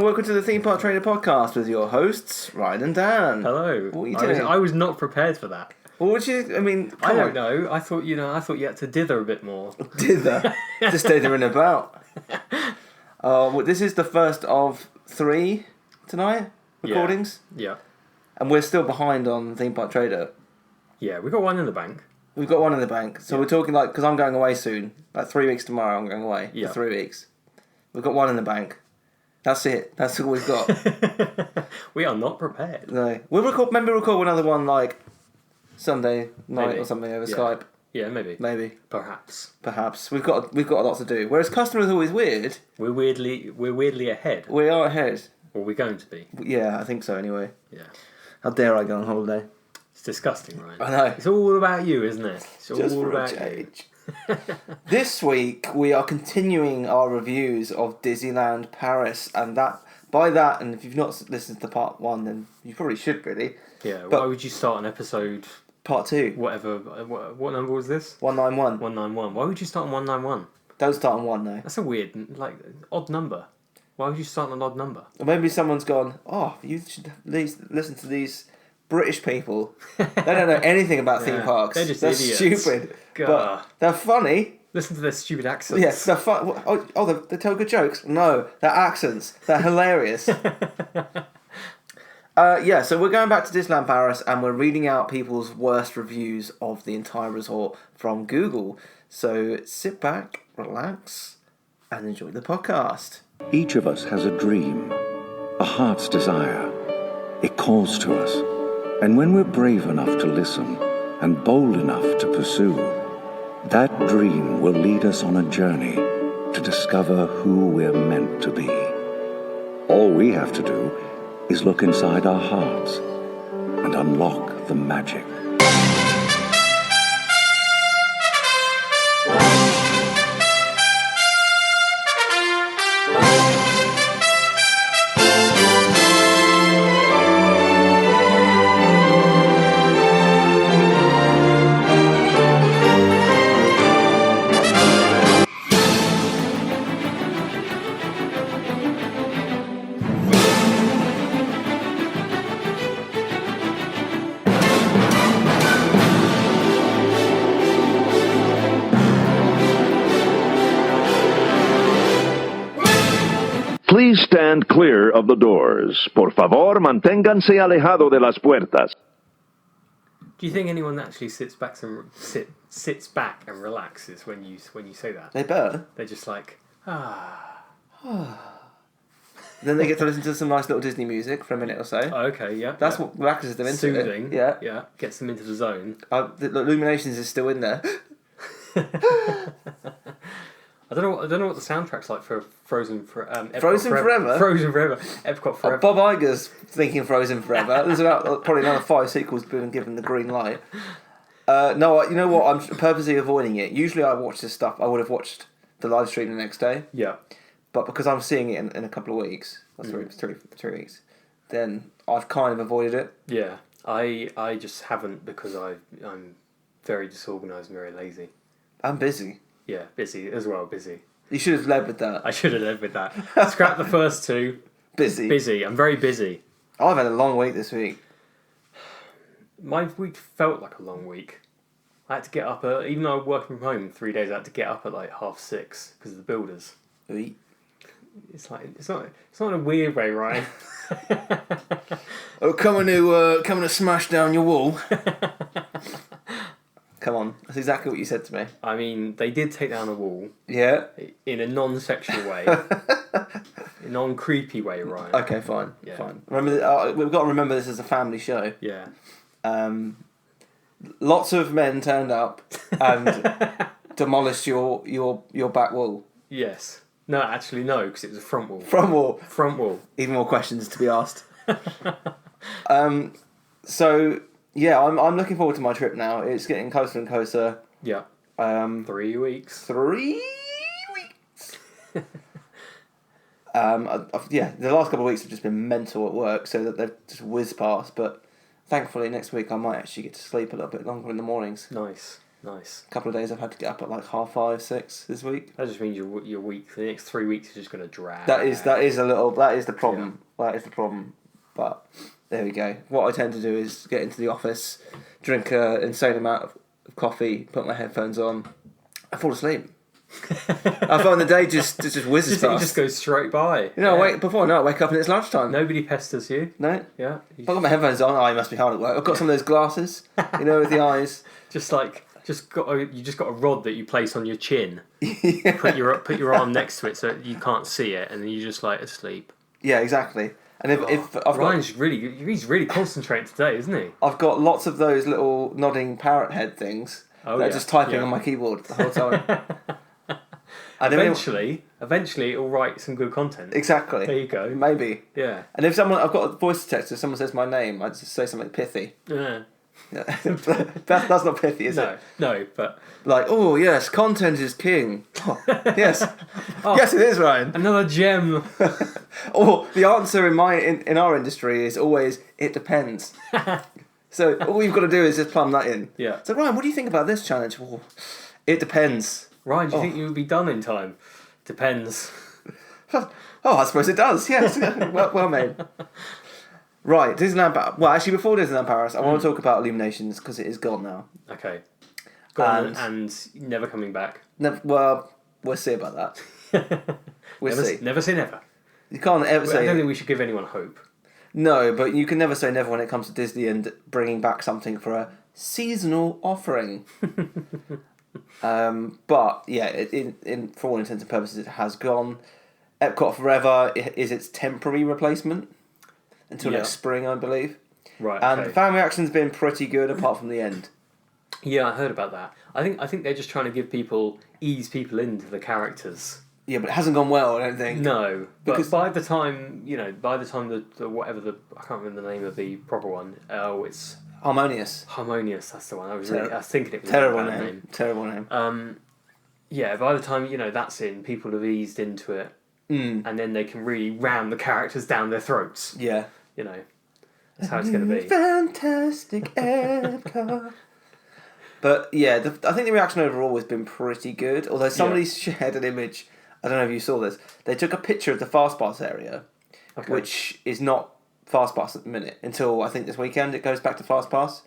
Welcome to the Theme Park Trader Podcast with your hosts, Ryan and Dan. Hello. What are you doing? I was not prepared for that. What would you? I mean, I don't know. I thought you had to dither a bit more. Dither, just dithering about. Well, this is the first of 3 tonight recordings. Yeah. And we're still behind on Theme Park Trader. Yeah, we got one in the bank. We've got one in the bank, so we're talking because I'm going away soon. 3 weeks tomorrow, I'm going away for 3 weeks. We've got one in the bank. That's it. That's all we've got. We are not prepared. No, we'll record another one Sunday night or something over Skype. Yeah, maybe. Perhaps we've got a lot to do. Whereas customers are always weird. We're weirdly ahead. We are ahead. Or we're going to be. Yeah, I think so. Anyway. Yeah. How dare I go on holiday? It's disgusting, right? I know. It's all about you, isn't it? It's Just all for about a change. This week we are continuing our reviews of Disneyland Paris, and and if you've not listened to part 1, then you probably should really. Yeah. Why would you start an episode? Part 2. Whatever. What number was this? 191. 191. Why would you start on 191? Don't start on 1 though. That's a weird, odd number. Why would you start on an odd number? Or maybe someone's gone, you should listen to these British people. They don't know anything about theme parks. They're just idiots. Stupid. God. But they're funny. Listen to their stupid accents. Yes, they're fun. They tell good jokes. No, their accents. They're hilarious. So we're going back to Disneyland Paris and we're reading out people's worst reviews of the entire resort from Google. So sit back, relax, and enjoy the podcast. Each of us has a dream, a heart's desire. It calls to us. And when we're brave enough to listen and bold enough to pursue, that dream will lead us on a journey to discover who we're meant to be. All we have to do is look inside our hearts and unlock the magic. Please stand clear of the doors. Por favor, manténganse alejado de las puertas. Do you think anyone actually sits back and relaxes when you say that? They better. They're just like, Then they get to listen to some nice little Disney music for a minute or so. Oh, okay, yeah. That's what relaxes them into soothing. it. Yeah. Gets them into the zone. The IllumiNations is still in there. I don't know what the soundtrack's like for Frozen Forever. Frozen Forever? Frozen Forever. Epcot Forever. Bob Iger's thinking Frozen Forever. There's probably another 5 sequels being given the green light. No, you know what? I'm purposely avoiding it. Usually I watch this stuff. I would have watched the live stream the next day. Yeah. But because I'm seeing it in a couple of weeks, or 3 weeks, then I've kind of avoided it. Yeah. I just haven't because I'm very disorganised and very lazy. I'm busy. Yeah, busy as well, busy. You should have led with that. I should have led with that. Scrap the first 2. Busy. Busy. I'm very busy. I've had a long week this week. My week felt like a long week. I had to get up, even though I'm working from home 3 days, I had to get up at 6:30 because of the builders. Eat. It's not in a weird way, Ryan. Coming to smash down your wall. Come on, that's exactly what you said to me. I mean, they did take down a wall. Yeah. In a non-sexual way. A non-creepy way, Ryan. Okay, fine. Yeah. Fine. Remember, we've got to remember this is a family show. Yeah. Lots of men turned up and demolished your back wall. Yes. No, actually no, because it was a front wall. Front wall. Even more questions to be asked. So yeah, I'm looking forward to my trip now. It's getting closer and closer. Yeah. 3 weeks. 3 weeks. The last couple of weeks have just been mental at work, so that they've just whizzed past. But thankfully, next week I might actually get to sleep a little bit longer in the mornings. Nice. Nice. A couple of days I've had to get up at like 5:30, 6 this week. That just means your week, the next 3 weeks, is just going to drag. That is the problem. Yeah. That is the problem. But there we go. What I tend to do is get into the office, drink an insane amount of coffee, put my headphones on, I fall asleep. I find the day just whizzes past. It just goes straight by. You know, I wake up and it's lunchtime. Nobody pesters you. No. Yeah. I've got my headphones on. I must be hard at work. I've got some of those glasses, with the eyes. You just got a rod that you place on your chin. Yeah. Put your arm next to it so you can't see it, and then you're just like asleep. Yeah, exactly. And if Ryan's really concentrating today, isn't he? I've got lots of those little nodding parrot head things that are just typing on my keyboard the whole time. Eventually, it'll write some good content. Exactly. There you go. Maybe. Yeah. And if I've got a voice detector, if someone says my name, I just say something pithy. Yeah. That's not pithy, is it? No, but like, oh yes, content is king. Oh, yes, yes, it is, Ryan. Another gem. Or the answer in our industry is always it depends. So all you've got to do is just plumb that in. Yeah. So Ryan, what do you think about this challenge? Oh, it depends. Ryan, do you think you would be done in time? Depends. Oh, I suppose it does. Yes, well made. Right, Disneyland Paris. Well, actually, before Disneyland Paris, I want to talk about IllumiNations because it is gone now. Okay. Gone and never coming back. Well, we'll see about that. We'll see. Never say never. You can't ever say... I don't think we should give anyone hope. No, but you can never say never when it comes to Disney and bringing back something for a seasonal offering. But, yeah, for all intents and purposes, it has gone. Epcot Forever is its temporary replacement. Until next spring, I believe. Right. And the fan reaction's been pretty good, apart from the end. Yeah, I heard about that. I think they're just trying to ease people into the characters. Yeah, but it hasn't gone well, I don't think. No, because by the time the whatever I can't remember the name of the proper one. Oh, it's Harmonious. Harmonious. That's the one. I was thinking it was terrible name. Terrible name. Yeah, by the time that's in, people have eased into it, and then they can really ram the characters down their throats. Yeah. That's how it's going to be. Fantastic Epcot. But yeah, I think the reaction overall has been pretty good. Although somebody shared an image, I don't know if you saw this. They took a picture of the FastPass area, which is not FastPass at the minute until I think this weekend it goes back to FastPass.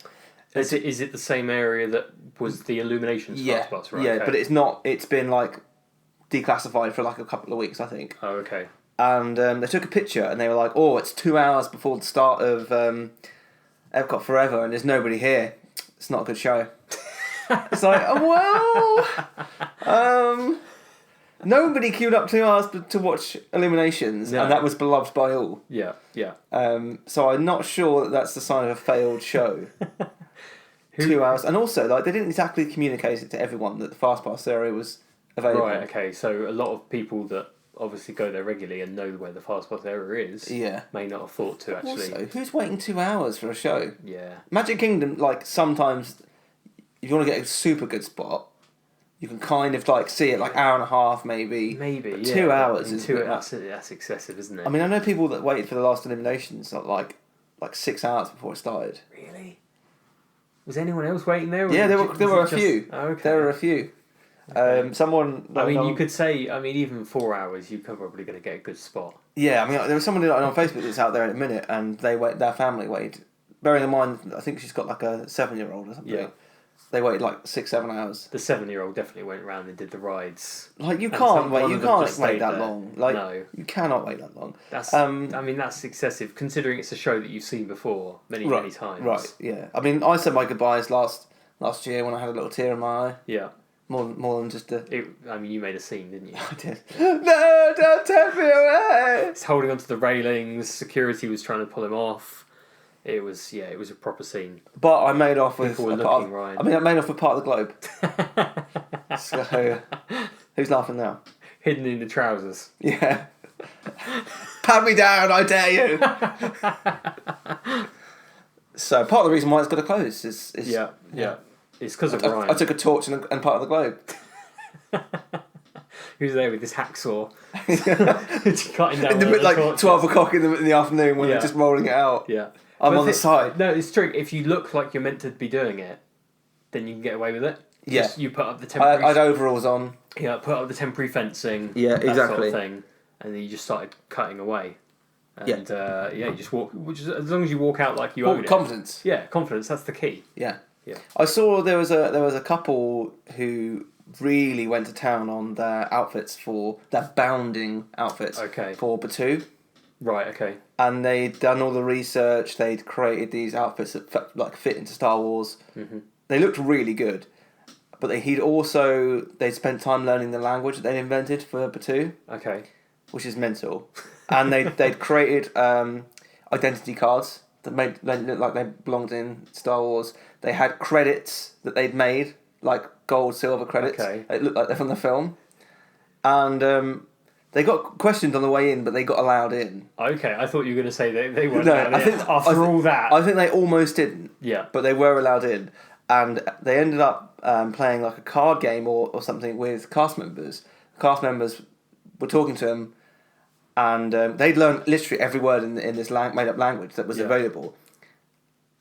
Is it the same area that was the IllumiNations FastPass? Right. Yeah, but it's not. It's been like declassified for like a couple of weeks, I think. Oh, okay. And they took a picture and they were like, oh, it's 2 hours before the start of Epcot Forever and there's nobody here. It's not a good show. It's like, nobody queued up 2 hours to watch IllumiNations, and that was beloved by all. Yeah. So I'm not sure that's the sign of a failed show. 2 hours. And also, they didn't exactly communicate it to everyone that the FastPass area was available. Right, okay. So a lot of people that obviously go there regularly and know where the FastPass area is may not have thought to actually... Also, who's waiting 2 hours for a show? Yeah. Magic Kingdom, sometimes, if you want to get a super good spot, you can kind of, see it, hour and a half, maybe. Maybe, but 2 hours is... That's excessive, isn't it? I mean, I know people that waited for the last IllumiNations, like 6 hours before it started. Really? Was anyone else waiting there? Yeah, there were a few. Oh, okay. There were a few. Someone... you could say, even 4 hours, you're probably going to get a good spot. Yeah, there was someone on Facebook that's out there in a minute, and their family waited. Bearing in mind, I think she's got a 7-year-old or something. Yeah. They waited 6-7 hours. The 7-year-old definitely went around and did the rides. You can't wait. You can't wait that long. No, you cannot wait that long. That's. That's excessive considering it's a show that you've seen before many times. Right. Yeah. I said my goodbyes last year when I had a little tear in my eye. Yeah. More than just a... you made a scene, didn't you? I did. No, don't take me away! He's holding onto the railings, security was trying to pull him off. It was a proper scene. But I made off with People were looking, Ryan. I made off with part of the globe. So, who's laughing now? Hidden in the trousers. Yeah. Pat me down, I dare you! So, part of the reason why it's got to close is... Yeah. It's because of Ryan. I took a torch and part of the globe. Who's there with this hacksaw? Cutting down 12 o'clock in the afternoon when they're just rolling it out. Yeah. I'm on the side. No, it's true. If you look like you're meant to be doing it, then you can get away with it. Yeah. You put up the I temporary... had overalls on. Yeah, put up the temporary fencing. Yeah, that exactly. sort of thing. And then you just started cutting away. And you just walk... Which is, as long as you walk out like you own it. Confidence. Yeah, confidence, that's the key. Yeah. Yeah. I saw there was a couple who really went to town on their outfits for their bounding outfits for Batu. Right, okay. And they'd done all the research, they'd created these outfits that fit into Star Wars. Mm-hmm. They looked really good. But they'd spent time learning the language that they'd invented for Batu. Okay. Which is mental. And they'd created identity cards that made them look like they belonged in Star Wars. They had credits that they'd made, like gold, silver credits. Okay. It looked like they're from the film. And they got questioned on the way in, but they got allowed in. Okay, I thought you were going to say they weren't allowed in after all that. I think they almost didn't. Yeah. But they were allowed in. And they ended up playing like a card game or something with cast members. Cast members were talking to them, and they'd learned literally every word in this made-up language that was available.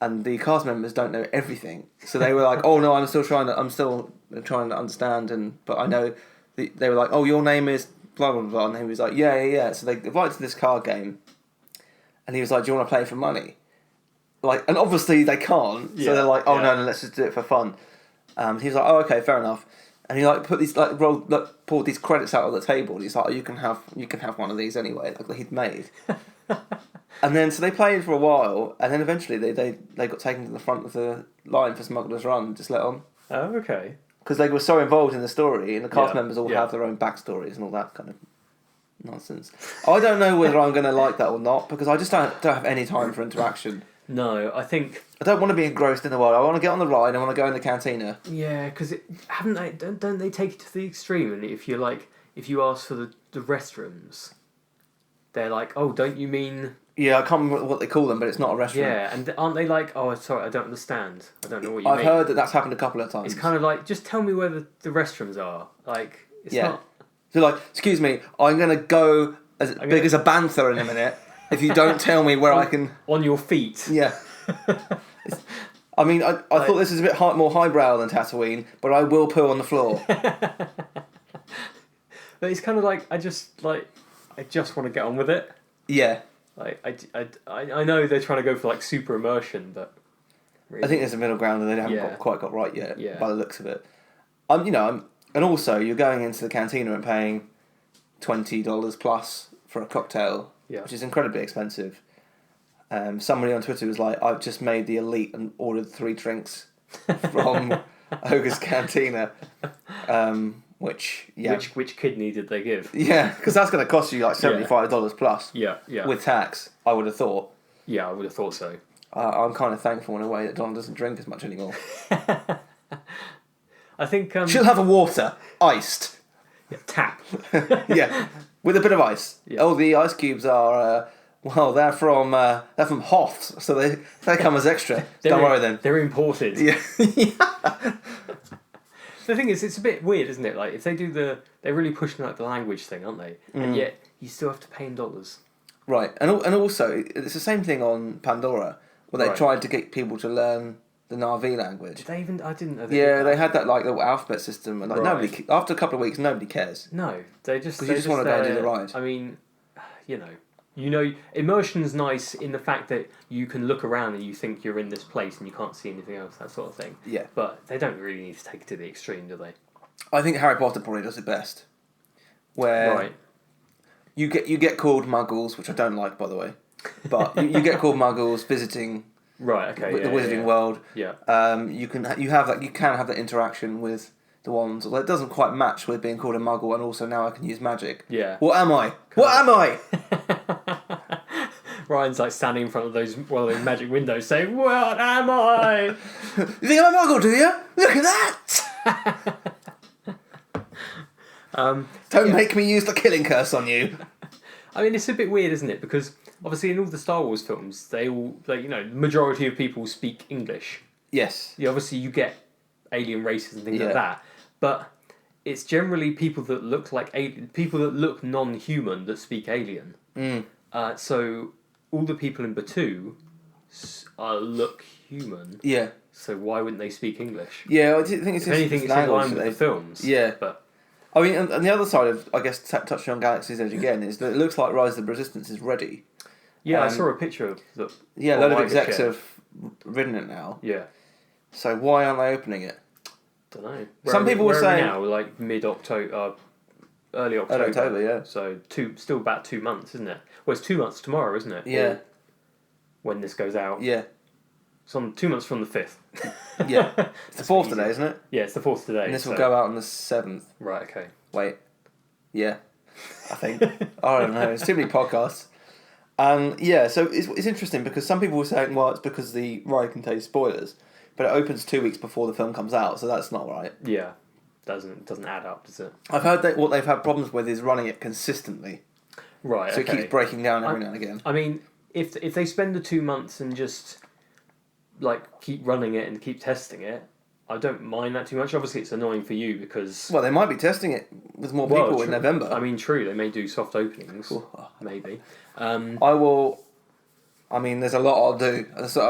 And the cast members don't know everything, so they were like, "Oh no, I'm still trying to understand." But I know they were like, "Oh, your name is blah blah blah," and he was like, "Yeah." So they invited to this card game, and he was like, "Do you want to play for money?" Like, and obviously they can't, so they're like, "Oh no, let's just do it for fun." He was like, "Oh, okay, fair enough." And he put these pulled these credits out of the table, and he's like, "Oh, you can have one of these anyway," like he'd made. And then so they played for a while, and then eventually they got taken to the front of the line for Smuggler's Run and just let on. Oh, okay. Because they were so involved in the story, and the cast members all have their own backstories and all that kind of nonsense. I don't know whether I'm going to like that or not, because I just don't have any time for interaction. No, I think... I don't want to be engrossed in the world. I want to get on the ride, I want to go in the cantina. Yeah, because don't they take it to the extreme? And if you ask for the restrooms, they're like, "Oh, don't you mean..." Yeah, I can't remember what they call them, but it's not a restroom. Yeah, and aren't they like, "Oh, sorry, I don't understand. I don't know what you mean." I've heard that that's happened a couple of times. It's kind of like, just tell me where the restrooms are. Like, it's not... So like, excuse me, I'm going to go as big as a bantha in a minute if you don't tell me where I can... On your feet. Yeah. I mean, I thought this was a bit more highbrow than Tatooine, but I will poo on the floor. But it's kind of like, I just want to get on with it. Yeah. Like, I know they're trying to go for like super immersion, but really, I think there's a middle ground that they haven't quite got right yet, by the looks of it. And also you're going into the cantina and paying $20 plus for a cocktail, which is incredibly expensive. Somebody on Twitter was like, "I've just made the elite and ordered 3 drinks from Ogre's Cantina," which kidney did they give? Yeah, because that's going to cost you like $75 plus. Yeah. With tax, I would have thought. Yeah, I would have thought so. I'm kind of thankful in a way that Don doesn't drink as much anymore. I think she'll have a water, iced. Yeah, tap. Yeah, with a bit of ice. Yeah. Oh, the ice cubes are. They're from Hoths, so they come as extra. Don't worry then. They're imported. Yeah. The thing is, it's a bit weird, isn't it? Like, if they do they're really pushing like the language thing, aren't they? And yet you still have to pay in dollars. Right, and also it's the same thing on Pandora, where they tried to get people to learn the Na'vi language. Did they even? I didn't know. They had that like little alphabet system, and like nobody. After a couple of weeks, nobody cares. No, they just because you just want to go and do the ride. I mean, immersion's nice in the fact that you can look around and you think you're in this place and you can't see anything else, that sort of thing. Yeah. But they don't really need to take it to the extreme, do they? I think Harry Potter probably does it best. Where you get called muggles, which I don't like, by the way. But you get called muggles visiting the Wizarding World. Yeah. You can have that interaction with the wands, although it doesn't quite match with being called a muggle, and also now I can use magic. Yeah. What am I? What am I? Ryan's like standing in front of those magic windows saying, "What am I?" You think I'm a muggle, do you? Look at that! Don't make me use the killing curse on you. I mean, it's a bit weird, isn't it? Because obviously in all the Star Wars films, the majority of people speak English. Yes. Obviously you get alien races and things like that, but it's generally people that look people that look non-human that speak alien. So all the people in Batu look human. Yeah. So why wouldn't they speak English? Yeah, I think it's If anything, it's in line with the films. Yeah. But I mean, and the other side of, I guess, touching on Galaxy's Edge again, is that it looks like Rise of the Resistance is ready. yeah, I saw a picture of the. Yeah, a load of execs have ridden it now. Yeah. So why aren't they opening it? Don't know. Some people were saying now, like mid-October, early October. Early October, yeah. So still about 2 months, isn't it? Well, it's 2 months tomorrow, isn't it? Yeah. Or when this goes out. Yeah. It's on 2 months from the 5th. Yeah. It's the 4th today, isn't it? Yeah, it's the 4th today. And this will go out on the 7th. Right. Okay. Wait. Yeah. I think. I don't know. It's too many podcasts. Yeah, so it's interesting because some people were saying, well, it's because the ride contains spoilers, but it opens 2 weeks before the film comes out, so that's not right. Yeah. Doesn't add up, does it? I've heard that what they've had problems with is running it consistently. Right. So okay. it keeps breaking down every now and again. I mean, if they spend the 2 months and just like keep running it and keep testing it, I don't mind that too much. Obviously, it's annoying for you because Well, they might be testing it with more people in November. I mean, true. They may do soft openings, maybe. I will. I mean, there's a lot I'll do. So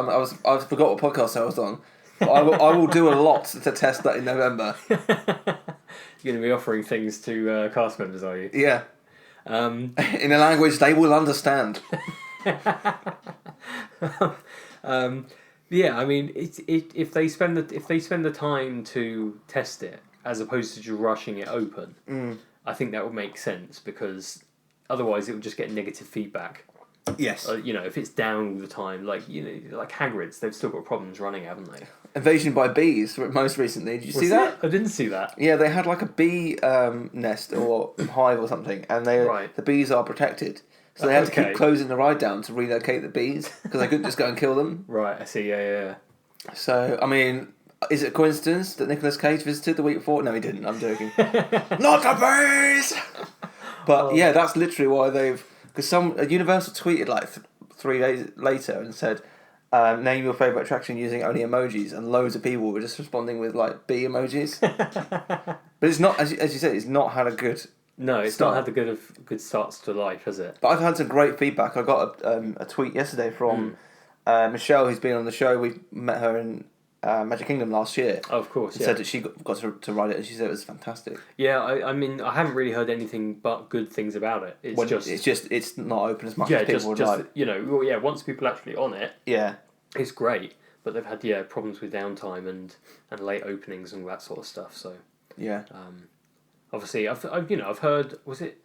I forgot what podcast I was on. But I will do a lot to test that in November. You're going to be offering things to cast members, are you? Yeah. In a language they will understand. Yeah, I mean, if they spend the time to test it as opposed to just rushing it open, I think that would make sense because otherwise it would just get negative feedback. Yes. If it's down all the time, like Hagrid's, they've still got problems running, haven't they? Invasion by bees, most recently. Did you see that? I didn't see that. Yeah, they had like a bee nest or hive or something, and the bees are protected. So they had to keep closing the ride down to relocate the bees because they couldn't just go and kill them. Right, I see. Yeah. So, I mean, is it a coincidence that Nicolas Cage visited the week before? No, he didn't. I'm joking. Not the bees! But yeah, that's literally why they've... Because Universal tweeted like 3 days later and said, name your favourite attraction using only emojis, and loads of people were just responding with like bee emojis. But it's not, as you said, it's not had a good... No, it's not had the good starts to life, has it? But I've had some great feedback. I got a tweet yesterday from Michelle, who's been on the show. We met her in Magic Kingdom last year. Oh, of course, yeah. Said that she got to ride it, and she said it was fantastic. Yeah, I mean, I haven't really heard anything but good things about it. It's not open as much as people would like. Once people are actually on it, yeah, it's great. But they've had problems with downtime and late openings and all that sort of stuff. So yeah. Obviously, I've heard, was it,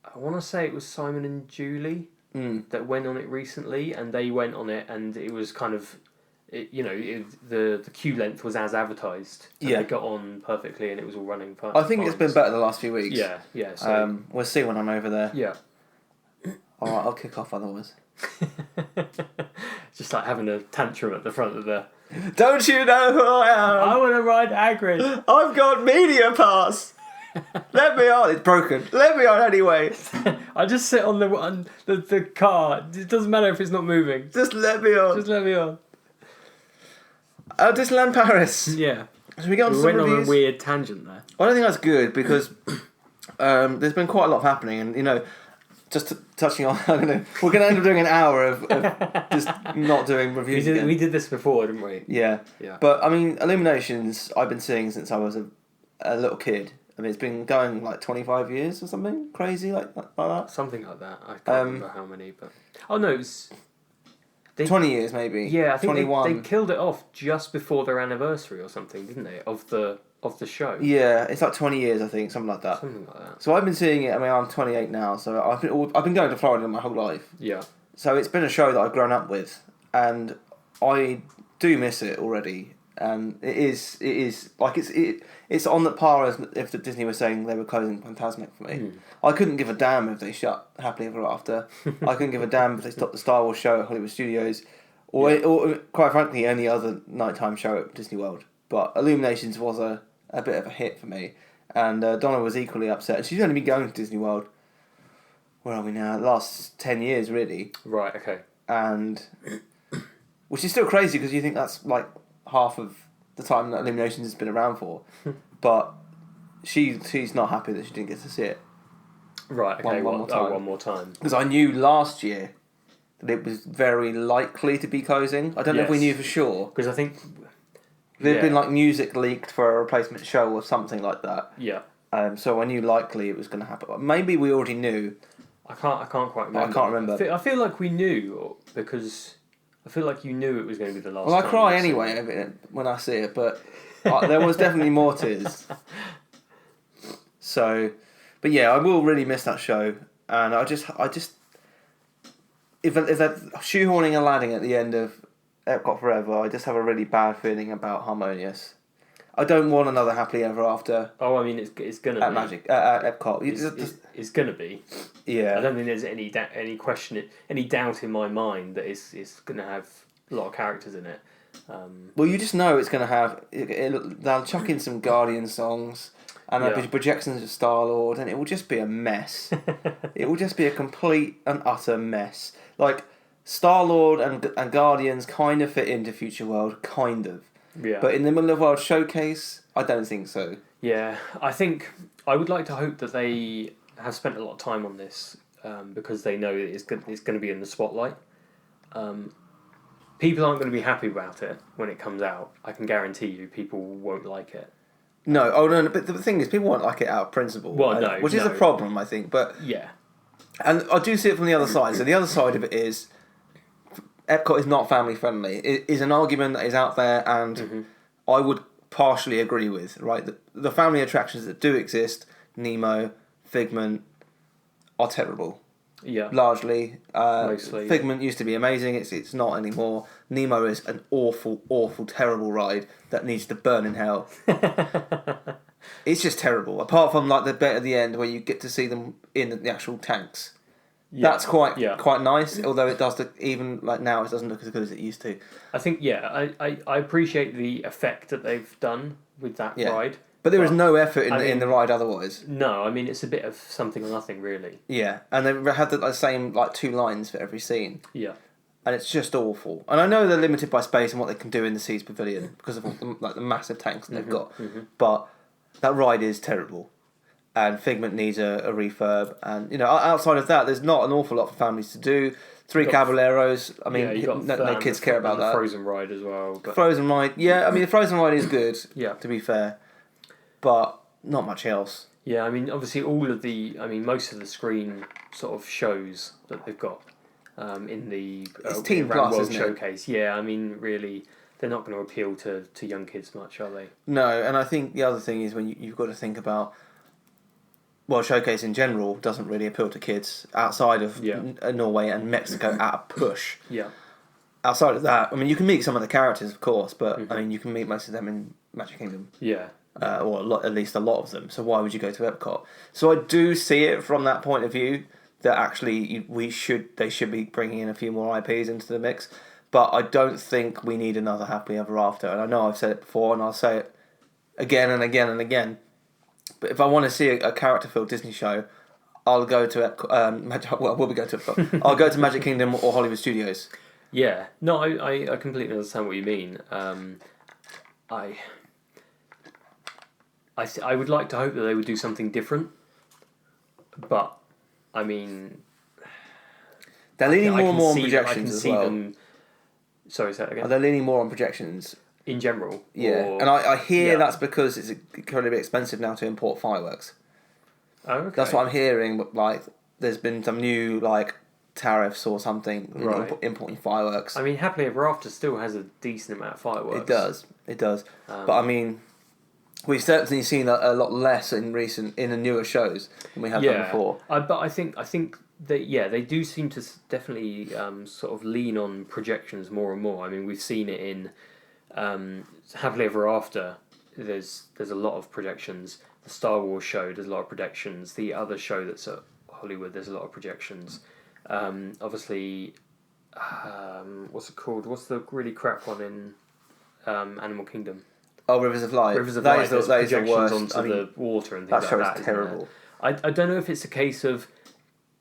I want to say it was Simon and Julie that went on it recently, and they went on it, and it was kind of, the queue length was as advertised. And they got on perfectly, and it was all running fine. I think it's been better the last few weeks. Yeah. So, we'll see when I'm over there. Yeah. All right, I'll kick off otherwise. Just like having a tantrum at the front of the... Don't you know who I am? I want to ride Hagrid. I've got media pass. Let me on. It's broken. Let me on anyway. I just sit on the car. It doesn't matter if it's not moving. Just let me on. Just let me on. Disneyland Paris. Yeah. Should we get on to some reviews? on a weird tangent there. Well, I don't think that's good because there's been quite a lot happening, and just touching on, we're going to end up doing an hour of just not doing reviews. We did this before, didn't we? Yeah. But I mean, IllumiNations I've been seeing since I was a little kid. I mean, it's been going like 25 years or something crazy like that. Something like that. I can't remember how many, but it was 20 years maybe. Yeah, I think 21. they killed it off just before their anniversary or something, didn't they? Of the show. Yeah, it's like 20 years, I think, something like that. Something like that. So I've been seeing it. I mean, I'm 28 now, so I've been going to Florida my whole life. Yeah. So it's been a show that I've grown up with, and I do miss it already. And it is like it's on the par as if the Disney was saying they were closing Fantasmic for me. I couldn't give a damn if they shut Happily Ever After. I couldn't give a damn if they stopped the Star Wars show at Hollywood Studios, or quite frankly any other nighttime show at Disney World. But IllumiNations was a bit of a hit for me, and Donna was equally upset. She's only been going to Disney World, where are we now? The last 10 years really. Right. Okay. And which is still crazy because you think that's like half of the time that IllumiNations has been around for, but she's not happy that she didn't get to see it. Right. Okay. One more time. One more time. Because I knew last year that it was very likely to be closing. I don't know if we Yes. knew for sure. Because I think There'd been like music leaked for a replacement show or something like that. Yeah. So I knew likely it was going to happen. Maybe we already knew. I can't quite remember. I can't remember. I feel like we knew because I feel like you knew it was going to be the last. Well, I time cry you've seen anyway it. when I see it, but there was definitely more tears. So, but yeah, I will really miss that show, and I just if they're shoehorning Aladdin at the end of Epcot Forever, I just have a really bad feeling about Harmonious. I don't want another Happily Ever After. Oh, I mean, it's gonna at be Magic at Epcot. It's gonna be. Yeah. I don't think there's any question, any doubt in my mind that it's gonna have a lot of characters in it. Well, you just know it's gonna have. They'll chuck in some Guardian songs. And there'll be projections of Star-Lord, and it will just be a mess. It will just be a complete and utter mess. Like, Star-Lord and Guardians kind of fit into Future World, kind of. Yeah. But in the Middle of World Showcase, I don't think so. Yeah, I think I would like to hope that they have spent a lot of time on this because they know that it's going to be in the spotlight. People aren't going to be happy about it when it comes out. I can guarantee you people won't like it. No, but the thing is, people won't like it out of principle. Well, no. Which is a problem, I think. But yeah. And I do see it from the other side. So the other side of it is, Epcot is not family friendly. It is an argument that is out there, and I would partially agree with. Right, the family attractions that do exist, Nemo, Figment, are terrible. Yeah. Largely, Mostly. Figment used to be amazing. It's not anymore. Nemo is an awful, terrible ride that needs to burn in hell. It's just terrible. Apart from like the bit at the end where you get to see them in the actual tanks. Yeah. That's quite nice. Although it does look, even like now, it doesn't look as good as it used to. I think I appreciate the effect that they've done with that ride. But there is no effort in the ride otherwise. No, I mean, it's a bit of something or nothing, really. Yeah, and they had the same like 2 lines for every scene. Yeah. And it's just awful. And I know they're limited by space and what they can do in the Seas Pavilion because of the massive tanks they've got. But that ride is terrible. And Figment needs a refurb. And, outside of that, there's not an awful lot for families to do. 3 Caballeros, I mean, no kids care about that. Frozen ride as well. But... Frozen ride, yeah, I mean, the Frozen ride is good, to be fair. But not much else. Yeah, I mean, obviously most of the screen sort of shows that they've got in the it's Teen Plus, World isn't Showcase. It? Yeah, I mean, really, they're not going to appeal to young kids much, are they? No, and I think the other thing is when you've got to think about, World Showcase in general doesn't really appeal to kids outside of Norway and Mexico at a push. Yeah. Outside of that, I mean, you can meet some of the characters, of course, but I mean, you can meet most of them in Magic Kingdom. Yeah. Or at least a lot of them. So why would you go to Epcot? So I do see it from that point of view that actually they should be bringing in a few more IPs into the mix. But I don't think we need another Happily Ever After. And I know I've said it before, and I'll say it again and again and again. But if I want to see a character-filled Disney show, I'll go to Epcot. We'll be going to Epcot. I'll go to Magic Kingdom or Hollywood Studios. Yeah. No, I completely understand what you mean. I would like to hope that they would do something different, but I mean, they're leaning more and more on projections as well. Sorry, say that again. Are they leaning more on projections in general? Yeah, and I hear that's because it's incredibly expensive now to import fireworks. Oh, okay. That's what I'm hearing. But like, there's been some new tariffs or something importing fireworks. I mean, Happily Ever After still has a decent amount of fireworks. It does. But I mean, we've certainly seen a lot less in the newer shows than we have done before. But I think that they do seem to definitely sort of lean on projections more and more. I mean, we've seen it in Happily Ever After. There's a lot of projections. The Star Wars show, there's a lot of projections. The other show that's at Hollywood, there's a lot of projections. Obviously, what's it called? What's the really crap one in Animal Kingdom? Oh, Rivers of Light. Rivers of Light. That is the worst. Onto the water and things like that. That show is terrible. I don't know if it's a case of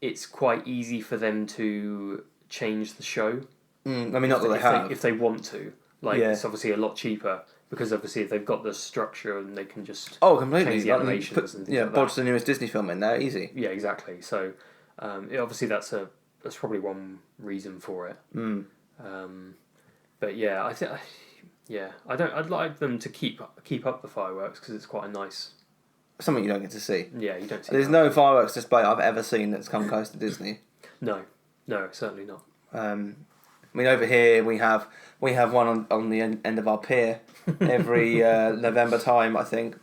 it's quite easy for them to change the show. I mean, not that they have. If they want to. It's obviously a lot cheaper because obviously if they've got the structure and they can just completely change the animations and things like that. Bodge the newest Disney film in there, easy. Yeah, exactly. So obviously that's a that's probably one reason for it. Mm. But yeah, I think I don't. I'd like them to keep up the fireworks because it's quite a nice. Something you don't get to see. Yeah, you don't see. There's no fireworks display I've ever seen that's come close to Disney. No, certainly not. I mean, over here we have one on the end of our pier every November time. I think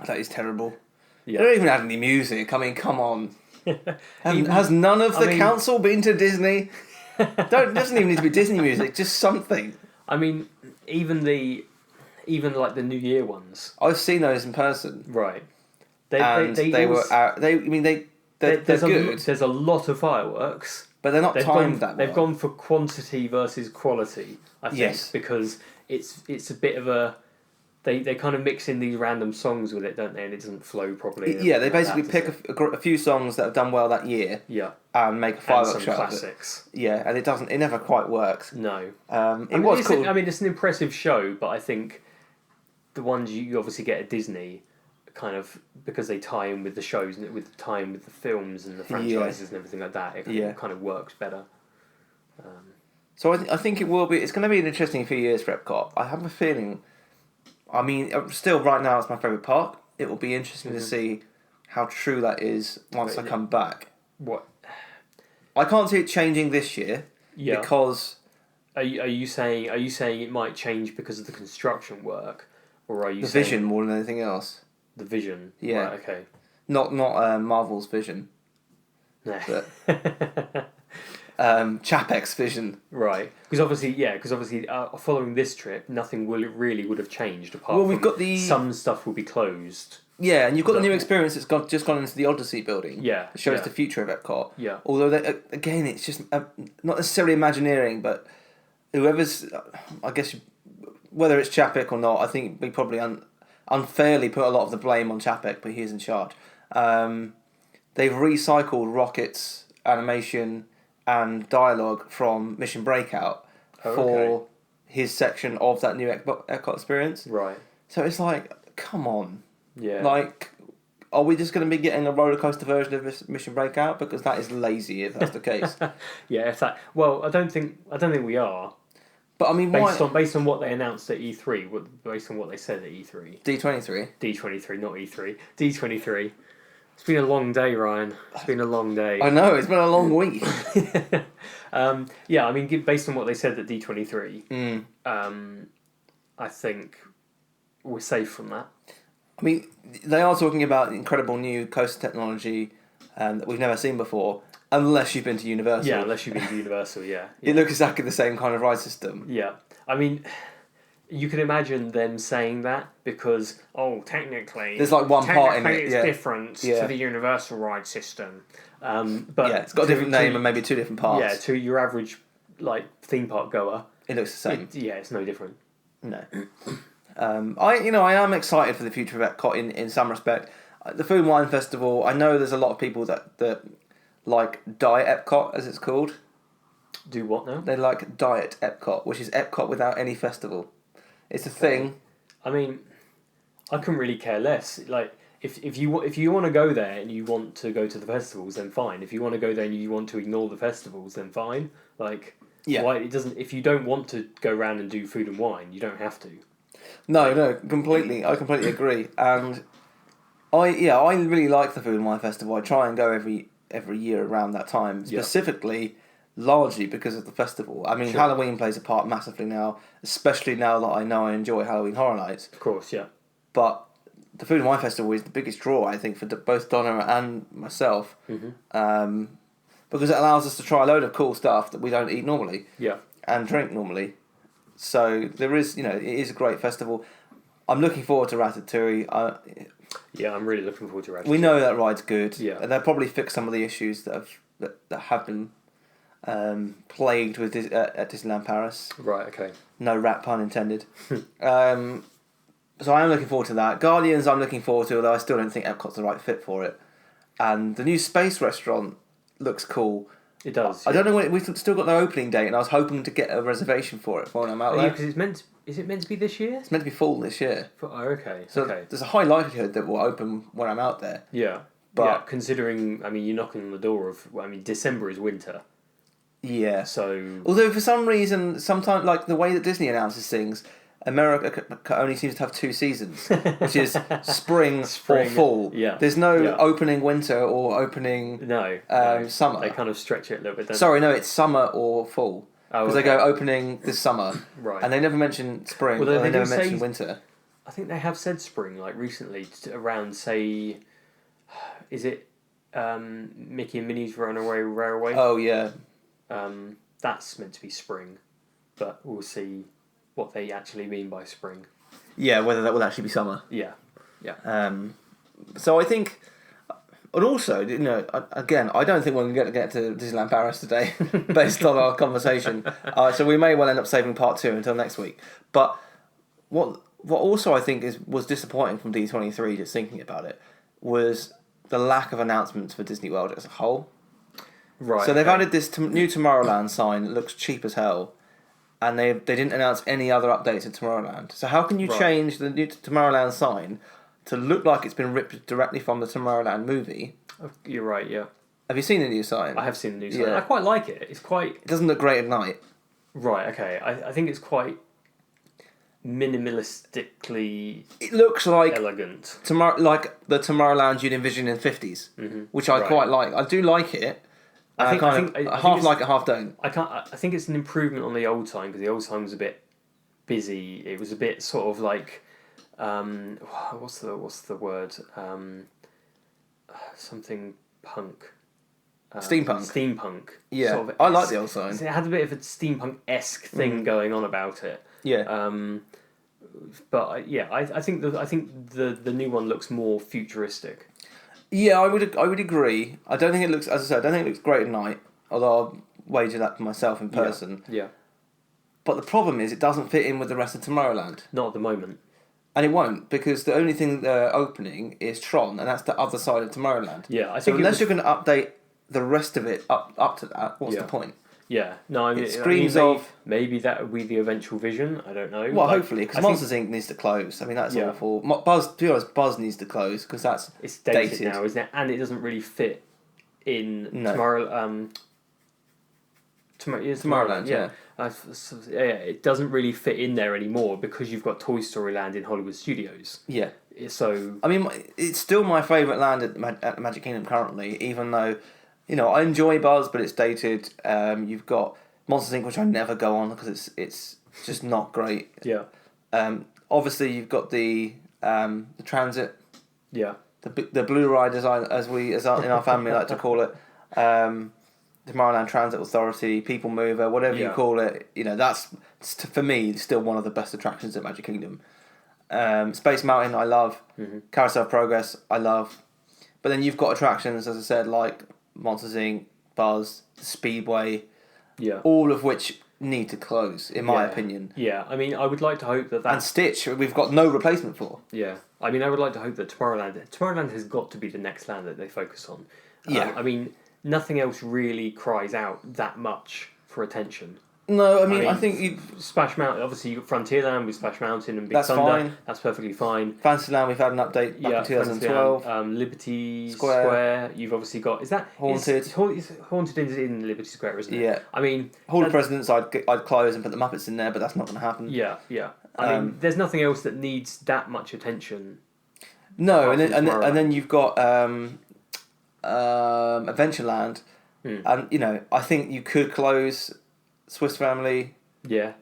that is terrible. Yeah. They don't even have any music. I mean, come on. Has none of the council been to Disney? Doesn't even need to be Disney music. Just something. I mean, even like the New Year ones. I've seen those in person. Right. They're good. There's a lot of fireworks. But they're not timed that well. They've gone for quantity versus quality, I think, because it's a bit of a... They kind of mix in these random songs with it, don't they? And it doesn't flow properly. Yeah, they basically pick a few songs that have done well that year. Yeah. And make a fireworks show. Classics. Yeah, and it never quite works. No. It was cool. I mean, it's an impressive show, but I think the ones you obviously get at Disney, kind of because they tie in with the shows and with the films and the franchises and everything like that, it kind of works better. So I think it will be. It's going to be an interesting few years for Epcot. I have a feeling. I mean, still right now it's my favourite park. It will be interesting to see how true that is once I come back. What? I can't see it changing this year. Yeah. Because. Are you saying it might change because of the construction work, or are you the saying vision more than anything else? The vision. Yeah. Right, okay. Not Marvel's vision. No. But, Chapek's vision. Right. Because obviously, following this trip, nothing really would have changed apart from we've got some stuff will be closed. Yeah, and you've got the new experience that's just gone into the Odyssey building. Yeah. It shows the future of Epcot. Yeah. Although, again, it's just not necessarily Imagineering, but whoever's, I guess, whether it's Chapek or not, I think we probably unfairly put a lot of the blame on Chapek, but he's in charge. They've recycled Rocket's animation and dialogue from Mission Breakout for his section of that new Epcot experience. Right. So it's like, come on. Yeah. Like, are we just going to be getting a roller coaster version of this Mission Breakout? Because that is lazy if that's the case. Yeah, well, I don't think we are. But I mean, based on what they announced at E3, based on what they said at E3. D23, not E3. D23. It's been a long day, Ryan. It's been a long day. I know, it's been a long week. Yeah, I mean, based on what they said at D23, I think we're safe from that. I mean, they are talking about incredible new coaster technology that we've never seen before, unless you've been to Universal. Yeah, unless you've been to Universal, yeah. It looks exactly the same kind of ride system. Yeah. I mean, you can imagine them saying that because, technically... There's like one part in it. It's different to the Universal ride system. But it's got a different name and maybe two different parts. Yeah, to your average theme park goer. It looks the same. It's no different. No. I am excited for the future of Epcot in some respect. The Food and Wine Festival, I know there's a lot of people that like Diet Epcot, as it's called. Do what now? They like Diet Epcot, which is Epcot without any festival. It's a thing. I mean, I couldn't really care less. Like, if you want to go there and you want to go to the festivals, then fine. If you want to go there and you want to ignore the festivals, then fine. Like, why it doesn't? If you don't want to go around and do food and wine, you don't have to. No, completely. I completely agree. And I really like the Food and Wine Festival. I try and go every year around that time, specifically, largely because of the festival. I mean, Halloween plays a part massively now, especially now that I know I enjoy Halloween Horror Nights. Of course, yeah. But the Food and Wine Festival is the biggest draw, I think, for both Donna and myself, because it allows us to try a load of cool stuff that we don't eat normally, and drink normally. So there is, it is a great festival. I'm looking forward to Ratatouille. Yeah, I'm really looking forward to Ratatouille. We know that ride's good. Yeah. And they'll probably fix some of the issues that have been plagued with at Disneyland Paris. Right, okay. No rat pun intended. So I am looking forward to that. Guardians I'm looking forward to, although I still don't think Epcot's the right fit for it. And the new space restaurant looks cool. It does. I don't know when we've still got no opening date, and I was hoping to get a reservation for it when I'm out there. Because is it meant to be this year? It's meant to be fall this year. Okay. So there's a high likelihood that we'll open when I'm out there. Yeah. But considering, you're knocking on the door of, December is winter. Yeah. So Although for some reason, sometimes like the way that Disney announces things, America only seems to have 2 seasons, which is spring or fall. Yeah. There's no Yeah. opening winter or opening no, summer. They kind of stretch it a little bit. Sorry, no, it's summer or fall. Because they go opening this summer, Right. and they never mention spring, Although or they they never do mention say- winter. I think they have said spring, like recently, around, say, is it Mickey and Minnie's Runaway Railway? Oh yeah, That's meant to be spring, but we'll see what they actually mean by spring. yeah. Whether that will actually be summer. Yeah. So I think, and also, again, I don't think we're going to get to Disneyland Paris today, based on our conversation. So we may well end up saving part 2 until next week. But what also I think was disappointing from D23, just thinking about it, was the lack of announcements for Disney World as a whole. Right. So they've added this new Tomorrowland sign that looks cheap as hell, and they didn't announce any other updates in Tomorrowland. So how can you change the new Tomorrowland sign to look like it's been ripped directly from the Tomorrowland movie? You're right. Yeah. Have you seen the new sign? I have seen the new sign. Yeah. I quite like it. It's quite It doesn't look great at night. right. Okay. I think it's quite minimalistically It looks like elegant. like the Tomorrowland you'd envision in the 50s, which I Right. quite like. I do like it. I think half it's- like it, half don't. I think it's an improvement on the old sign, because the old sign was a bit busy. It was a bit sort of like, what's the word? Something punk. Steampunk. Steampunk. Yeah, Sort of I like the old sign. It had a bit of a steampunk-esque thing going on about it. Yeah. But I think the new one looks more futuristic. Yeah, I would agree. I don't think it looks, as I said, I don't think it looks great at night, although I'll wager that for myself in person. Yeah. But the problem is it doesn't fit in with the rest of Tomorrowland. Not at the moment. And it won't, because the only thing they're opening is Tron, and that's the other side of Tomorrowland. Yeah, I So think unless you're going to update the rest of it up to that, what's the point? Yeah, no, I mean, It screams of... maybe that would be the eventual vision. I don't know. Well, Like, hopefully, because I think Monsters Inc. needs to close. I mean, that's Yeah. awful. Buzz, to be honest, Buzz needs to close, because that's it's dated now, isn't it? And it doesn't really fit in No. Tomorrowland. Yeah. It doesn't really fit in there anymore because you've got Toy Story Land in Hollywood Studios. Yeah. So I mean, it's still my favourite land at the Magic Kingdom currently, even though, I enjoy Buzz, but it's dated. You've got Monsters Inc., which I never go on because it's just not great. yeah, Obviously, you've got the transit, yeah, the blue ride, as in our family like to call it, Tomorrowland Transit Authority, People Mover, whatever you Yeah. call it. That's for me still one of the best attractions at Magic Kingdom. Space Mountain, I love. Carousel of Progress, I love. But then you've got attractions, as I said, like Monsters Inc., Buzz, Speedway, yeah. all of which need to close, in my Yeah. opinion. Yeah, I mean, I would like to hope that And Stitch, we've got no replacement for. Yeah, I mean, I would like to hope that Tomorrowland has got to be the next land that they focus on. Yeah. I mean, nothing else really cries out that much for attention. No, I mean I think Splash Mountain. Obviously, you've got Frontierland with Splash Mountain and Big That's Thunder. fine. That's perfectly fine. Fantasyland, we've had an update back in 2012. Frontierland, Liberty Square. Square. You've obviously got Haunted. Haunted is in Liberty Square, isn't it? Yeah. I mean, Hall of Presidents, I'd close and put the Muppets in there, but that's not going to happen. yeah. I mean, there's nothing else that needs that much attention. No, Apart from and then you've got Adventureland, and I think you could close Swiss Family, Yeah.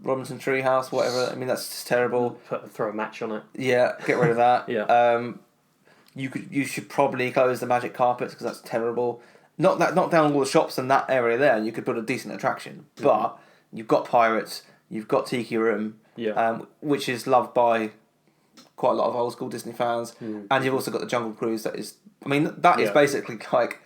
Robinson Treehouse, whatever. I mean, that's just terrible. Throw a match on it. Yeah, get rid of that. Yeah. You should probably close the Magic Carpets because that's terrible. Knock down all the shops in that area there, and you could put a decent attraction. But you've got Pirates, you've got Tiki Room, which is loved by quite a lot of old school Disney fans, and you've also got the Jungle Cruise. That is basically like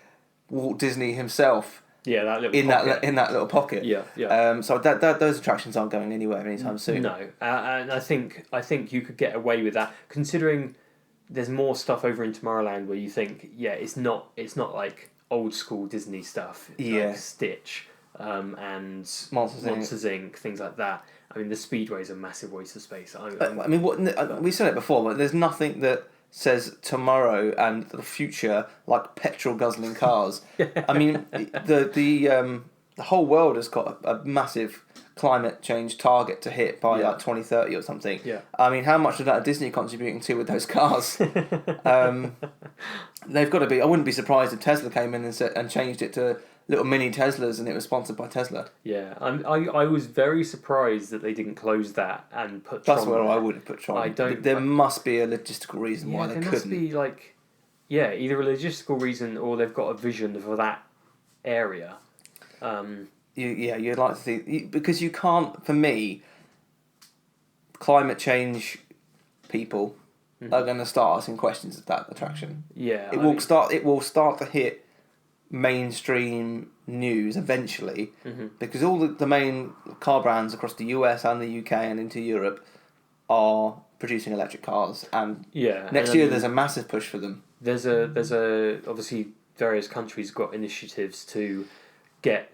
Walt Disney himself. Yeah, that little in pocket. that little pocket. Yeah. So those attractions aren't going anywhere anytime soon. No, and I think you could get away with that, considering there's more stuff over in Tomorrowland where you think, it's not like old school Disney stuff, like Stitch, and Monsters Inc., things like that. I mean, the Speedway is a massive waste of space. I mean, we said it before, but there's nothing that says tomorrow and the future like petrol guzzling cars. I mean, the the whole world has got a massive climate change target to hit by like 2030 or something. Yeah. I mean, how much of that are Disney contributing to with those cars? They've got to be. I wouldn't be surprised if Tesla came in and changed it to little mini Teslas and it was sponsored by Tesla. Yeah, I was very surprised that they didn't close that and put That's Tron where there. I would have put Tron. I don't. There must be a logistical reason why they couldn't. There must be like, either a logistical reason or they've got a vision for that area. You'd like to think because you can't. For me, climate change people are going to start asking questions of that attraction. Yeah, It will start to hit mainstream news eventually because all the main car brands across the US and the UK and into Europe are producing electric cars, and next year there's a massive push for them. There's a obviously various countries got initiatives to get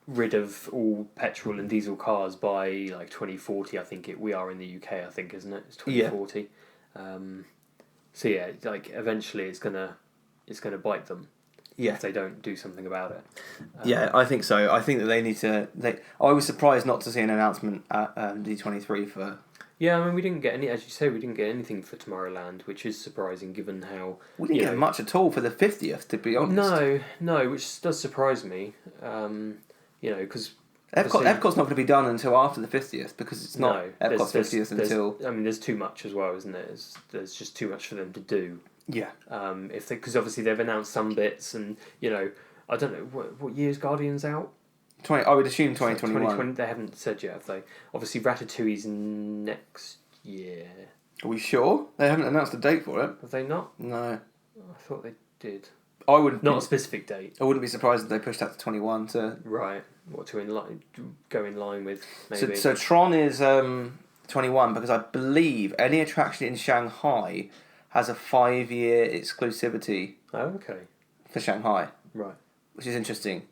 rid of all petrol and diesel cars by like 2040. I think we are in the UK. I think, isn't it? It's 2040. So yeah, like eventually it's gonna bite them. Yeah. If they don't do something about it. Yeah, I think so. I think that they need to. I was surprised not to see an announcement at D23 for. Yeah, I mean, we didn't get any. As you say, we didn't get anything for Tomorrowland, which is surprising given how we didn't get much at all for the 50th. To be honest, no, which does surprise me. Because Epcot's not going to be done until after the 50th because it's not Epcot's 50th until. I mean, there's too much as well, isn't there? There's just too much for them to do. Yeah. Because obviously they've announced some bits, and I don't know what year's Guardians out. I would assume 2021. 2020. They haven't said yet, have they? Obviously, Ratatouille's next year. Are we sure? They haven't announced a date for it. Have they not? No. I thought they did. I would not a specific date. I wouldn't be surprised if they pushed that to 21 to. Right. What to go in line with maybe. So Tron is 21 because I believe any attraction in Shanghai has a 5-year exclusivity. Oh, okay. For Shanghai. Right. Which is interesting.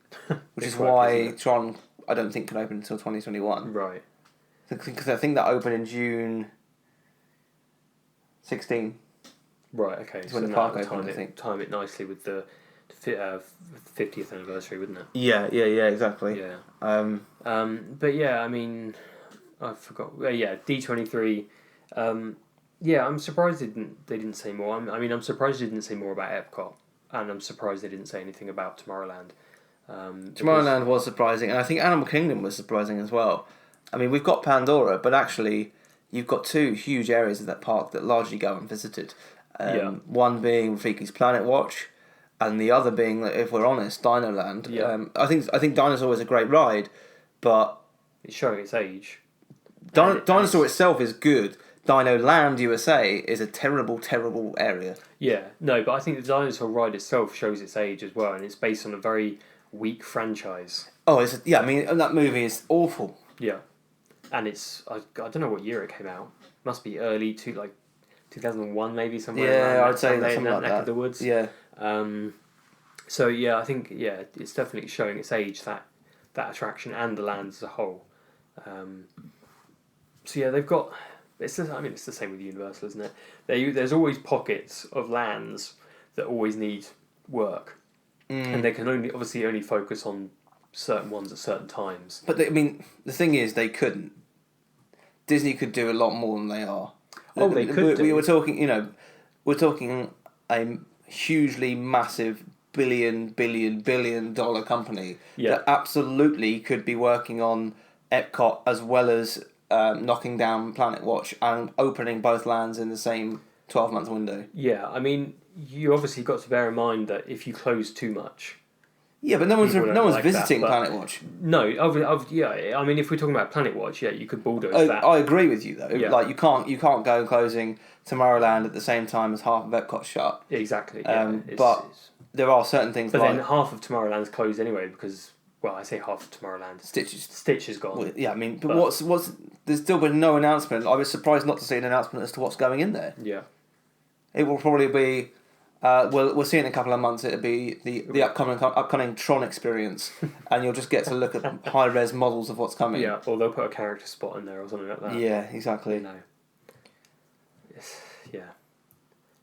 Which is why Tron, I don't think, can open until 2021. Right. Because I think that opened in June 16. Right, okay. So when the park opened, I think. Time it nicely with the 50th anniversary, wouldn't it? Yeah, exactly. Yeah. But yeah, I mean, I forgot. D23. I'm surprised they didn't say more. I'm surprised they didn't say more about Epcot, and I'm surprised they didn't say anything about Tomorrowland. Tomorrowland was surprising, and I think Animal Kingdom was surprising as well. I mean, we've got Pandora, but actually, you've got two huge areas of that park that largely go unvisited. One being Rafiki's Planet Watch, and the other being, if we're honest, Dinoland. Yeah. I think Dinosaur is a great ride, but it's showing its age. Dinosaur itself is good. Dino Land USA is a terrible, terrible area. Yeah, no, but I think the Dinosaur ride itself shows its age as well, and it's based on a very weak franchise. Oh, that movie is awful. Yeah, and I don't know what year it came out. Must be early 2001 maybe, somewhere. Yeah, I'd say something something like neck that. Of the woods. Yeah. So yeah, I think it's definitely showing its age, that attraction and the land as a whole. So yeah, they've got. It's the same with Universal, isn't it? There's always pockets of lands that always need work, and they can only focus on certain ones at certain times. But the thing is, they couldn't. Disney could do a lot more than they are. Oh, they could. We were talking, we're talking a hugely massive billion dollar company that absolutely could be working on Epcot as well as knocking down Planet Watch and opening both lands in the same 12-month window. Yeah, I mean, you obviously got to bear in mind that if you close too much. Yeah, but no one's visiting Planet Watch. No, I mean, if we're talking about Planet Watch, you could bulldoze that. I agree with you though. Yeah. Like you can't go closing Tomorrowland at the same time as half of Epcot's shut. Exactly. But there are certain things. But then half of Tomorrowland's closed anyway because. Well, I say half of Tomorrowland. Stitch is gone. Well, yeah, I mean, but what's there's still been no announcement. I was surprised not to see an announcement as to what's going in there. Yeah. It will probably be. We'll see in a couple of months. It'll be the upcoming Tron experience, and you'll just get to look at high res models of what's coming. Yeah, or they'll put a character spot in there or something like that. Yeah, exactly. Yeah,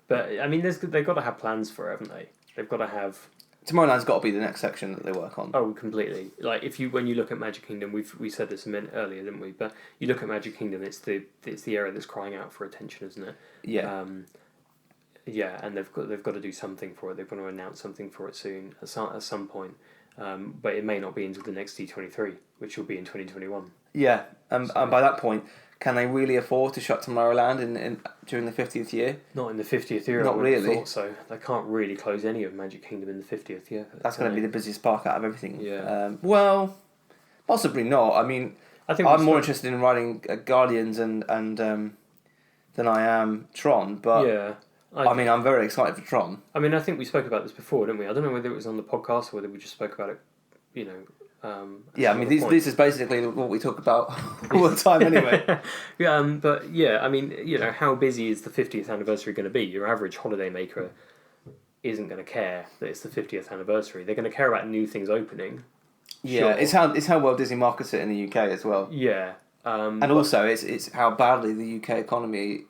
but I mean, they've got to have plans for it, haven't they? They've got to have. Tomorrowland's got to be the next section that they work on. Oh, completely. Like when you look at Magic Kingdom, we said this a minute earlier, didn't we? But you look at Magic Kingdom, it's the area that's crying out for attention, isn't it? Yeah. Yeah, and they've got to do something for it. They've got to announce something for it soon at some point. But it may not be until the next D23, which will be in 2021. Yeah, and by that point, can they really afford to shut Tomorrowland during the 50th year? Not in the 50th year. Not I wouldn't have really. thought so. They can't really close any of Magic Kingdom in the 50th year. That's going to be the busiest park out of everything. Yeah. Well, possibly not. I mean, I'm more interested in riding Guardians and than I am Tron. But yeah. I mean, I'm very excited for Tron. I mean, I think we spoke about this before, didn't we? I don't know whether it was on the podcast or whether we just spoke about it, Yeah, I mean, this is basically what we talk about all the time anyway. But yeah, I mean, how busy is the 50th anniversary going to be? Your average holidaymaker isn't going to care that it's the 50th anniversary. They're going to care about new things opening. Yeah, sure. it's how well Disney markets it in the UK as well. Yeah. And also, it's how badly the UK economy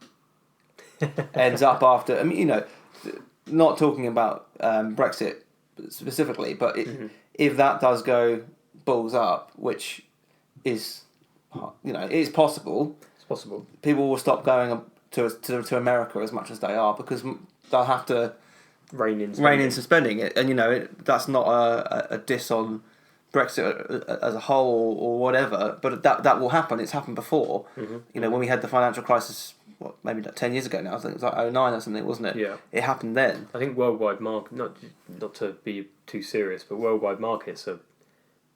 ends up after. I mean, not talking about Brexit specifically, but if that does go balls up, which is, it is possible. It's possible. People will stop going to America as much as they are because they'll have to rein in some spending. And that's not a diss on Brexit as a whole or whatever, but that will happen. It's happened before. When we had the financial crisis, maybe like 10 years ago now. I think it was like 2009 or something, wasn't it? Yeah. It happened then. I think worldwide market, not to be too serious, but worldwide markets are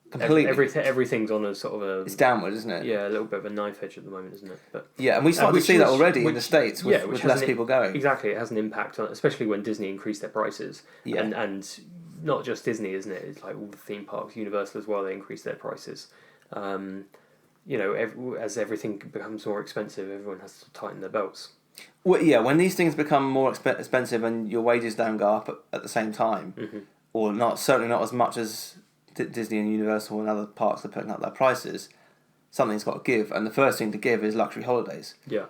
completely everything's on a sort of a. It's downward, isn't it? Yeah, a little bit of a knife edge at the moment, isn't it? But yeah, and we started to see that already in the States with less people going. Exactly, it has an impact on, especially when Disney increased their prices. Yeah. And not just Disney, isn't it? It's like all the theme parks, Universal as well. They increased their prices. As everything becomes more expensive, everyone has to tighten their belts. Well, yeah, when these things become more expensive and your wages don't go up at the same time, or certainly not as much as Disney and Universal and other parks are putting up their prices, something's got to give. And the first thing to give is luxury holidays. Yeah.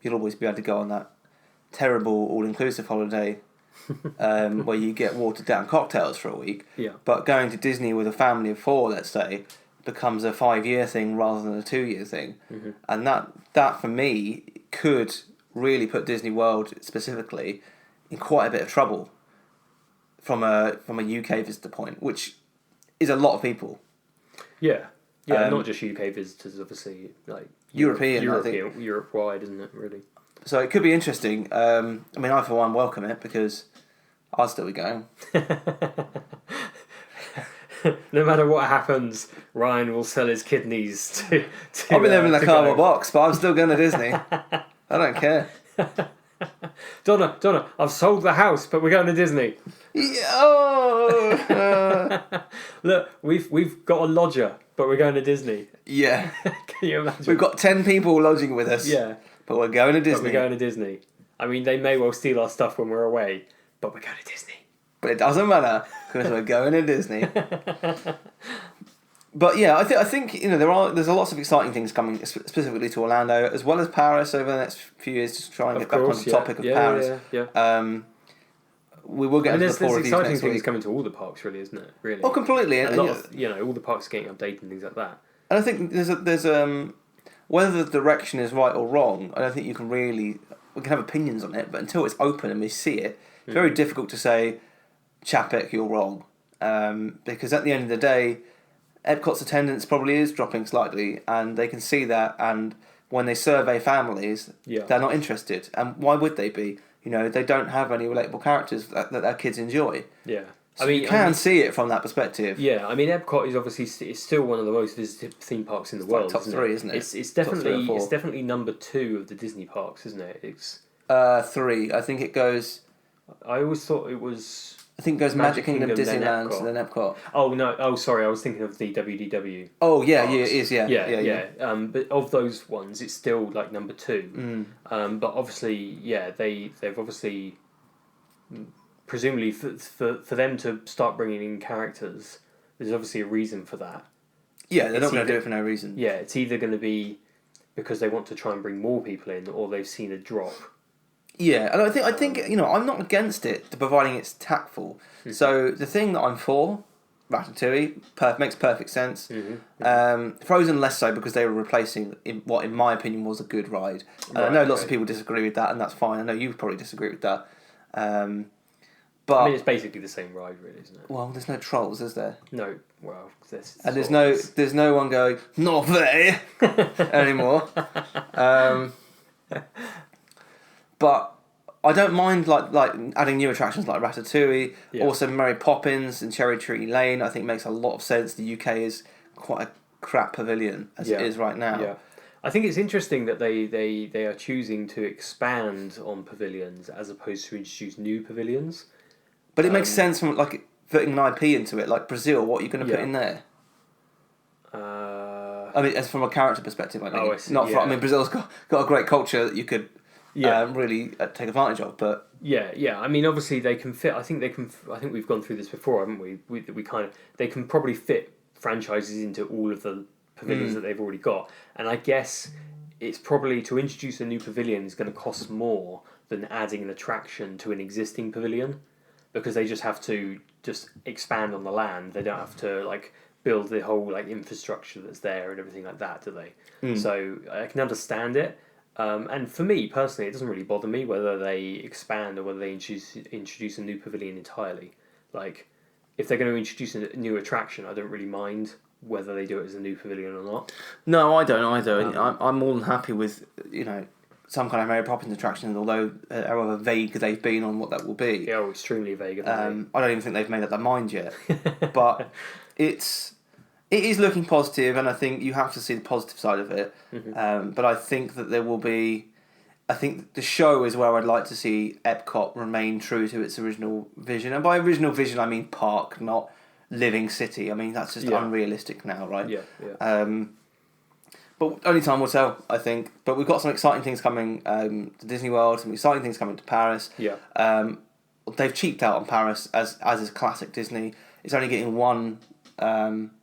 You'll always be able to go on that terrible all-inclusive holiday where you get watered-down cocktails for a week. Yeah. But going to Disney with a family of 4, let's say, becomes a 5-year thing rather than a 2-year thing. And that for me could really put Disney World specifically in quite a bit of trouble from a UK visitor point, which is a lot of people. Yeah, not just UK visitors, obviously, like European, Europe-wide, isn't it, really? So it could be interesting. I mean, I for one welcome it because I'll still be going. No matter what happens, Ryan will sell his kidneys to I'll be living in a cardboard box, but I'm still going to Disney. I don't care. Donna, I've sold the house, but we're going to Disney. Look, we've got a lodger, but we're going to Disney. Yeah. Can you imagine? We've got 10 people lodging with us. Yeah. But we're going to Disney. I mean, they may well steal our stuff when we're away, but we're going to Disney. But it doesn't matter because we're going to Disney. But yeah, I think there's lots of exciting things coming specifically to Orlando as well as Paris over the next few years. Just try and get back on the topic of Paris. Yeah. We will get into the there's reviews exciting next things week. coming to all the parks, really, isn't it? Really. Oh, completely. And all the parks are getting updated and things like that. And I think there's whether the direction is right or wrong, I don't think we can have opinions on it, but until it's open and we see it, it's very difficult to say, Chapek, you're wrong. Because at the end of the day, Epcot's attendance probably is dropping slightly, and they can see that, and when they survey families, they're not interested. And why would they be? They don't have any relatable characters that their kids enjoy. Yeah. So you can see it from that perspective. Yeah, I mean, Epcot is obviously still one of the most visited theme parks in the world. Top 3, isn't it? It's definitely number 2 of the Disney parks, isn't it? It's 3. I think it goes. I always thought it was. I think it goes Magic Kingdom, Disneyland, and then Epcot. Oh no! Oh, sorry, I was thinking of the WDW. Oh yeah, parks. yeah, it is. Yeah. But of those ones, it's still like number 2. But obviously, they've obviously. Presumably, for them to start bringing in characters, there's obviously a reason for that. Yeah, they're not going to do it for no reason. Yeah, it's either going to be because they want to try and bring more people in, or they've seen a drop. Yeah, and I think I'm not against it, providing it's tactful. Mm-hmm. So the thing that I'm for, Ratatouille, makes perfect sense. Mm-hmm. Frozen less so because they were replacing what, in my opinion, was a good ride. I know lots of people disagree with that, and that's fine. I know you probably disagree with that. But I mean, it's basically the same ride, really, isn't it? well, there's no trolls, is there? No, well, There's no one going not there anymore. But I don't mind like adding new attractions like Ratatouille. Yeah. Also, Mary Poppins and Cherry Tree Lane. I think makes a lot of sense. The UK is quite a crap pavilion as it is right now. Yeah. I think it's interesting that they are choosing to expand on pavilions as opposed to introduce new pavilions. But it makes sense from like putting an IP into it, like Brazil. What are you going to put in there? I mean, as from a character perspective, I mean, I see, I mean, Brazil's got a great culture that you could really take advantage of. But yeah. I mean, obviously they can fit. I think we've gone through this before, haven't we? They can probably fit franchises into all of the pavilions that they've already got, and I guess it's probably to introduce a new pavilion is going to cost more than adding an attraction to an existing pavilion. Because they just have to expand on the land. They don't have to like build the whole like infrastructure that's there and everything like that, do they? So I can understand it. And for me personally, it doesn't really bother me whether they expand or whether they introduce a new pavilion entirely. Like if they're going to introduce a new attraction, I don't really mind whether they do it as a new pavilion or not. No, I don't either. I'm more than happy with some kind of Mary Poppins attraction, although however vague they've been on what that will be. Yeah, extremely vague. I don't even think they've made up their mind yet. But it is looking positive, and I think you have to see the positive side of it. But I think that there will be. I think the show is where I'd like to see Epcot remain true to its original vision, and by original vision I mean park, not living city. I mean that's just unrealistic now, right? Yeah. But only time will tell, I think. But we've got some exciting things coming to Disney World, some exciting things coming to Paris. Yeah. They've cheaped out on Paris, as is classic Disney. It's only getting one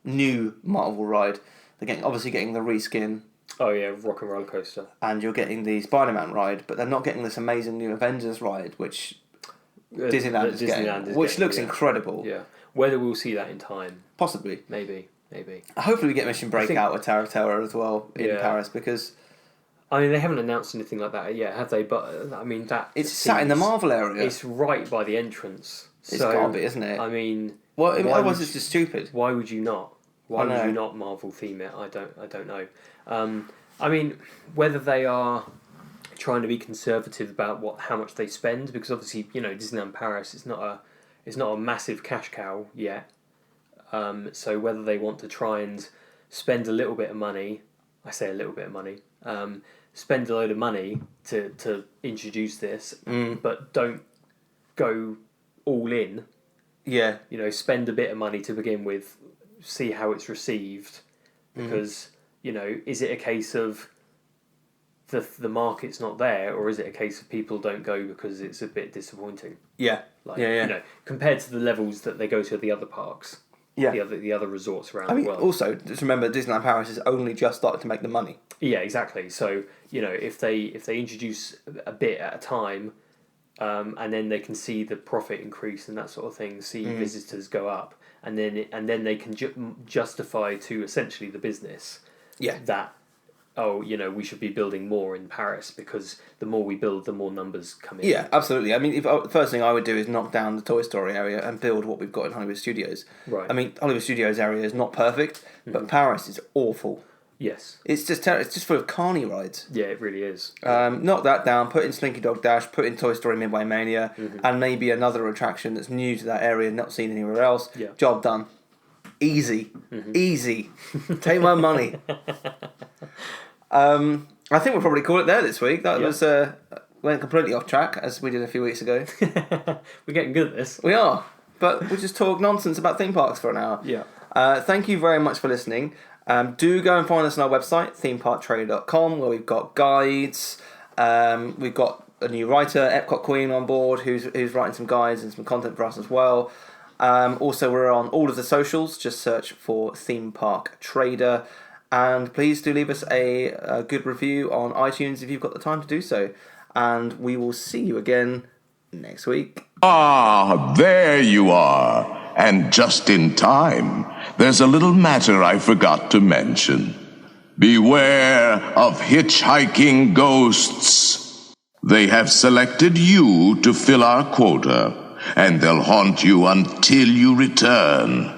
new Marvel ride. They're obviously getting the reskin. Oh yeah, Rock and Roller Coaster. And you're getting the Spider-Man ride, but they're not getting this amazing new Avengers ride, which Disneyland is getting, which looks incredible. Yeah. Whether we'll see that in time. Possibly. Maybe. Hopefully we get Mission Breakout with Tower of Terror as well in Paris, because I mean they haven't announced anything like that yet, have they? But I mean that it's sat in the Marvel area. It's right by the entrance. It's got to be, isn't it? I mean, otherwise it's just stupid. Why would you not? Why would you not Marvel theme it? I don't know. I mean, whether they are trying to be conservative about how much they spend, because obviously Disneyland Paris is not a massive cash cow yet. So whether they want to try and spend a little bit of money, I say a little bit of money, spend a load of money to introduce this, but don't go all in. Yeah. Spend a bit of money to begin with, see how it's received, because, is it a case of the market's not there, or is it a case of people don't go because it's a bit disappointing? Yeah. Compared to the levels that they go to at the other parks. Yeah. The other resorts around the world. Also, just remember, Disneyland Paris has only just started to make the money. Yeah, exactly. So if they introduce a bit at a time, and then they can see the profit increase and that sort of thing, see visitors go up, and then they can justify to essentially the business that we should be building more in Paris, because the more we build, the more numbers come in. Yeah, absolutely. I mean, the first thing I would do is knock down the Toy Story area and build what we've got in Hollywood Studios. Right. I mean, Hollywood Studios area is not perfect, but Paris is awful. Yes. It's just it's just full of carny rides. Yeah, it really is. Knock that down, put in Slinky Dog Dash, put in Toy Story Midway Mania, and maybe another attraction that's new to that area, not seen anywhere else. Yeah. Job done. Easy. Easy. Take my money. I think we'll probably call it there this week. That was went completely off track, as we did a few weeks ago. We're getting good at this. We are, but we just talk nonsense about theme parks for an hour. Yeah. Thank you very much for listening. Do go and find us on our website, themeparktrader.com, where we've got guides. We've got a new writer, Epcot Queen, on board, who's writing some guides and some content for us as well. Also, we're on all of the socials. Just search for Theme Park Trader. And please do leave us a good review on iTunes if you've got the time to do so. and we will see you again next week. Ah, there you are. And just in time. There's a little matter I forgot to mention. Beware of hitchhiking ghosts. They have selected you to fill our quota, and they'll haunt you until you return.